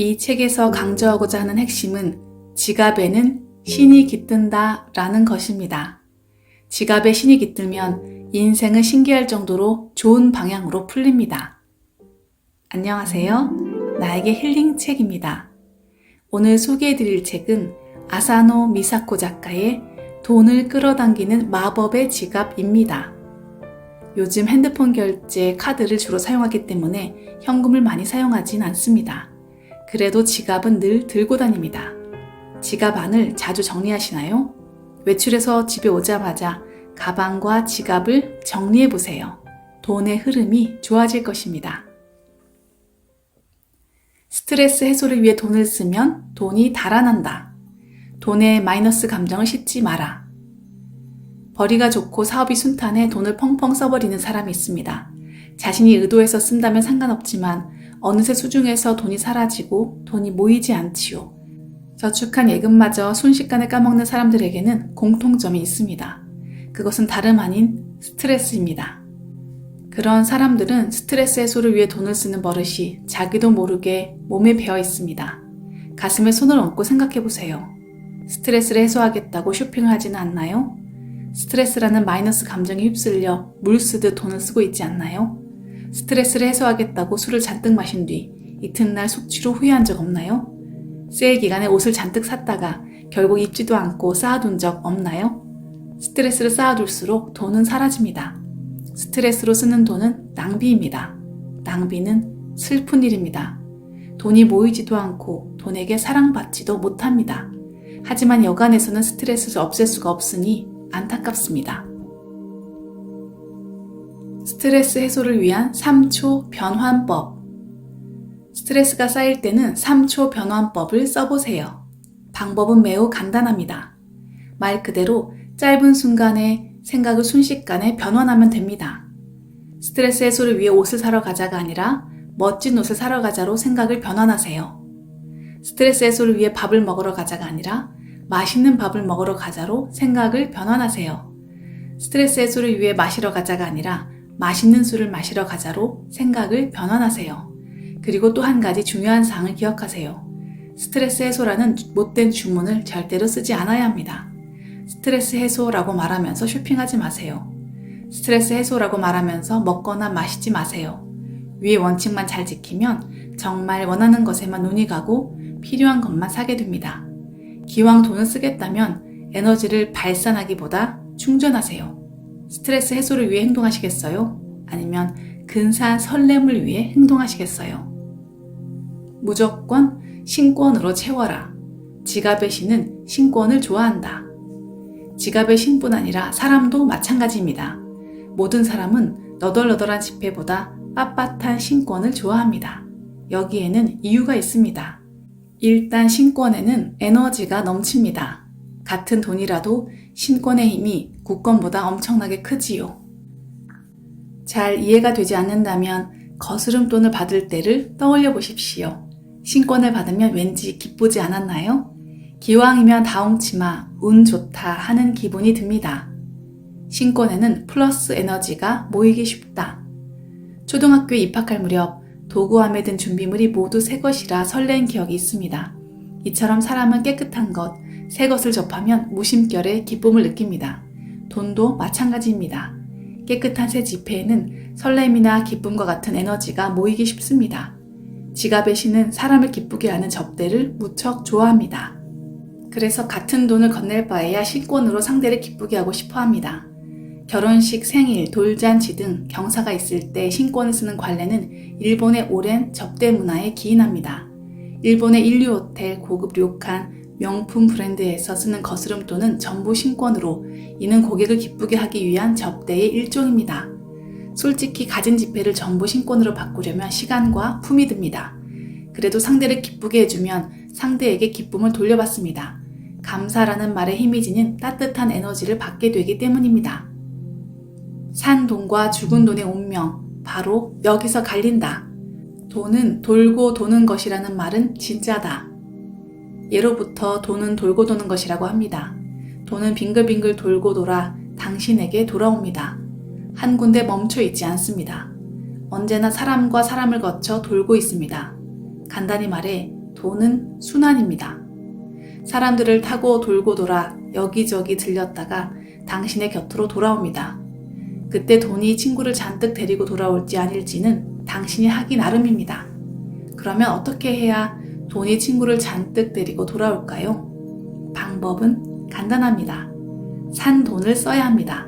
이 책에서 강조하고자 하는 핵심은 지갑에는 신이 깃든다 라는 것입니다. 지갑에 신이 깃들면 인생은 신기할 정도로 좋은 방향으로 풀립니다. 안녕하세요. 나에게 힐링 책입니다. 오늘 소개해드릴 책은 아사노 미사코 작가의 돈을 끌어당기는 마법의 지갑입니다. 요즘 핸드폰 결제 카드를 주로 사용하기 때문에 현금을 많이 사용하진 않습니다. 그래도 지갑은 늘 들고 다닙니다. 지갑 안을 자주 정리하시나요? 외출해서 집에 오자마자 가방과 지갑을 정리해 보세요. 돈의 흐름이 좋아질 것입니다. 스트레스 해소를 위해 돈을 쓰면 돈이 달아난다. 돈에 마이너스 감정을 싣지 마라. 벌이가 좋고 사업이 순탄해 돈을 펑펑 써버리는 사람이 있습니다. 자신이 의도해서 쓴다면 상관없지만 어느새 수중에서 돈이 사라지고 돈이 모이지 않지요. 저축한 예금마저 순식간에 까먹는 사람들에게는 공통점이 있습니다. 그것은 다름 아닌 스트레스입니다. 그런 사람들은 스트레스 해소를 위해 돈을 쓰는 버릇이 자기도 모르게 몸에 배어 있습니다. 가슴에 손을 얹고 생각해 보세요. 스트레스를 해소하겠다고 쇼핑을 하지는 않나요? 스트레스라는 마이너스 감정에 휩쓸려 물 쓰듯 돈을 쓰고 있지 않나요? 스트레스를 해소하겠다고 술을 잔뜩 마신 뒤 이튿날 숙취로 후회한 적 없나요? 세일 기간에 옷을 잔뜩 샀다가 결국 입지도 않고 쌓아둔 적 없나요? 스트레스를 쌓아둘수록 돈은 사라집니다. 스트레스로 쓰는 돈은 낭비입니다. 낭비는 슬픈 일입니다. 돈이 모이지도 않고 돈에게 사랑받지도 못합니다. 하지만 여간에서는 스트레스를 없앨 수가 없으니 안타깝습니다. 스트레스 해소를 위한 3초 변환법. 스트레스가 쌓일 때는 3초 변환법을 써보세요. 방법은 매우 간단합니다. 말 그대로 짧은 순간에 생각을 순식간에 변환하면 됩니다. 스트레스 해소를 위해 옷을 사러 가자가 아니라 멋진 옷을 사러 가자로 생각을 변환하세요. 스트레스 해소를 위해 밥을 먹으러 가자가 아니라 맛있는 밥을 먹으러 가자로 생각을 변환하세요. 스트레스 해소를 위해 마시러 가자가 아니라 맛있는 술을 마시러 가자로 생각을 변환하세요. 그리고 또 한 가지 중요한 사항을 기억하세요. 스트레스 해소라는 못된 주문을 절대로 쓰지 않아야 합니다. 스트레스 해소라고 말하면서 쇼핑하지 마세요. 스트레스 해소라고 말하면서 먹거나 마시지 마세요. 위의 원칙만 잘 지키면 정말 원하는 것에만 눈이 가고 필요한 것만 사게 됩니다. 기왕 돈을 쓰겠다면 에너지를 발산하기보다 충전하세요. 스트레스 해소를 위해 행동하시겠어요? 아니면 근사한 설렘을 위해 행동하시겠어요? 무조건 신권으로 채워라. 지갑의 신은 신권을 좋아한다. 지갑의 신뿐 아니라 사람도 마찬가지입니다. 모든 사람은 너덜너덜한 지폐보다 빳빳한 신권을 좋아합니다. 여기에는 이유가 있습니다. 일단 신권에는 에너지가 넘칩니다. 같은 돈이라도 신권의 힘이 국권보다 엄청나게 크지요. 잘 이해가 되지 않는다면 거스름돈을 받을 때를 떠올려 보십시오. 신권을 받으면 왠지 기쁘지 않았나요? 기왕이면 다홍치마, 운 좋다 하는 기분이 듭니다. 신권에는 플러스 에너지가 모이기 쉽다. 초등학교에 입학할 무렵 도구함에 든 준비물이 모두 새 것이라 설렌 기억이 있습니다. 이처럼 사람은 깨끗한 것, 새 것을 접하면 무심결에 기쁨을 느낍니다. 돈도 마찬가지입니다. 깨끗한 새 지폐에는 설렘이나 기쁨과 같은 에너지가 모이기 쉽습니다. 지갑의 신은 사람을 기쁘게 하는 접대를 무척 좋아합니다. 그래서 같은 돈을 건넬 바에야 신권으로 상대를 기쁘게 하고 싶어 합니다. 결혼식, 생일, 돌잔치 등 경사가 있을 때 신권을 쓰는 관례는 일본의 오랜 접대 문화에 기인합니다. 일본의 일류 호텔, 고급 료칸, 명품 브랜드에서 쓰는 거스름돈은 전부 신권으로, 이는 고객을 기쁘게 하기 위한 접대의 일종입니다. 솔직히 가진 지폐를 전부 신권으로 바꾸려면 시간과 품이 듭니다. 그래도 상대를 기쁘게 해주면 상대에게 기쁨을 돌려받습니다. 감사라는 말의 힘이 지닌 따뜻한 에너지를 받게 되기 때문입니다. 산 돈과 죽은 돈의 운명, 바로 여기서 갈린다. 돈은 돌고 도는 것이라는 말은 진짜다. 예로부터 돈은 돌고 도는 것이라고 합니다. 돈은 빙글빙글 돌고 돌아 당신에게 돌아옵니다. 한 군데 멈춰 있지 않습니다. 언제나 사람과 사람을 거쳐 돌고 있습니다. 간단히 말해 돈은 순환입니다. 사람들을 타고 돌고 돌아 여기저기 들렸다가 당신의 곁으로 돌아옵니다. 그때 돈이 친구를 잔뜩 데리고 돌아올지 아닐지는 당신이 하기 나름입니다. 그러면 어떻게 해야 돈이 친구를 잔뜩 데리고 돌아올까요? 방법은 간단합니다. 산 돈을 써야 합니다.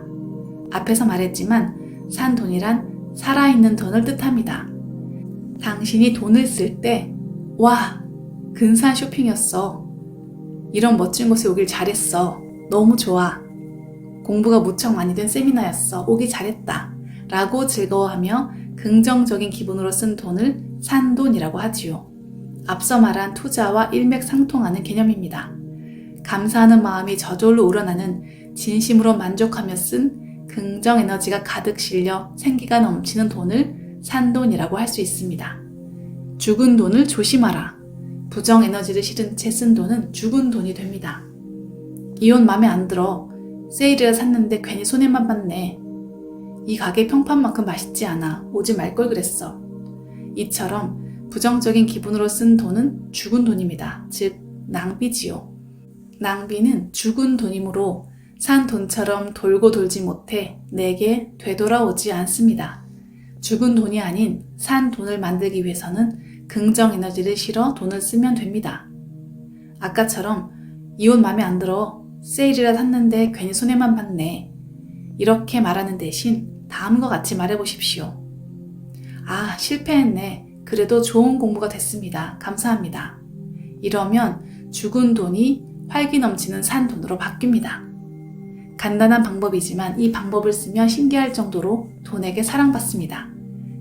앞에서 말했지만 산 돈이란 살아있는 돈을 뜻합니다. 당신이 돈을 쓸 때, 와, 근사한 쇼핑이었어. 이런 멋진 곳에 오길 잘했어. 너무 좋아. 공부가 무척 많이 된 세미나였어. 오기 잘했다. 라고 즐거워하며 긍정적인 기분으로 쓴 돈을 산 돈이라고 하지요. 앞서 말한 투자와 일맥상통하는 개념입니다. 감사하는 마음이 저절로 우러나는 진심으로 만족하며 쓴 긍정 에너지가 가득 실려 생기가 넘치는 돈을 산 돈이라고 할 수 있습니다. 죽은 돈을 조심하라. 부정 에너지를 실은 채 쓴 돈은 죽은 돈이 됩니다. 이 옷 맘에 안 들어. 세일이라 샀는데 괜히 손해만 봤네. 이 가게 평판만큼 맛있지 않아. 오지 말 걸 그랬어. 이처럼 부정적인 기분으로 쓴 돈은 죽은 돈입니다. 즉 낭비지요. 낭비는 죽은 돈이므로 산 돈처럼 돌고 돌지 못해 내게 되돌아오지 않습니다. 죽은 돈이 아닌 산 돈을 만들기 위해서는 긍정 에너지를 실어 돈을 쓰면 됩니다. 아까처럼 이 옷 맘에 안 들어. 세일이라 샀는데 괜히 손해만 봤네. 이렇게 말하는 대신 다음과 같이 말해보십시오. 아, 실패했네. 그래도 좋은 공부가 됐습니다. 감사합니다. 이러면 죽은 돈이 활기 넘치는 산 돈으로 바뀝니다. 간단한 방법이지만 이 방법을 쓰면 신기할 정도로 돈에게 사랑받습니다.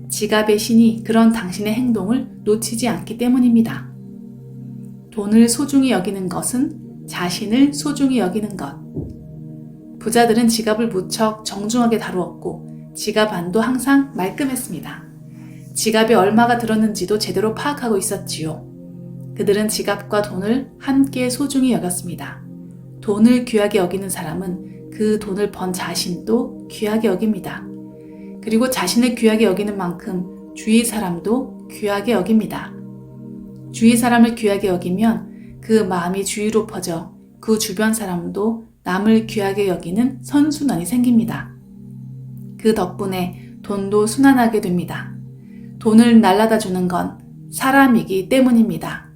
지갑의 신이 그런 당신의 행동을 놓치지 않기 때문입니다. 돈을 소중히 여기는 것은 자신을 소중히 여기는 것. 부자들은 지갑을 무척 정중하게 다루었고 지갑 안도 항상 말끔했습니다. 지갑에 얼마가 들었는지도 제대로 파악하고 있었지요. 그들은 지갑과 돈을 함께 소중히 여겼습니다. 돈을 귀하게 여기는 사람은 그 돈을 번 자신도 귀하게 여깁니다. 그리고 자신을 귀하게 여기는 만큼 주위 사람도 귀하게 여깁니다. 주위 사람을 귀하게 여기면 그 마음이 주위로 퍼져 그 주변 사람도 남을 귀하게 여기는 선순환이 생깁니다. 그 덕분에 돈도 순환하게 됩니다. 돈을 날라다 주는 건 사람이기 때문입니다.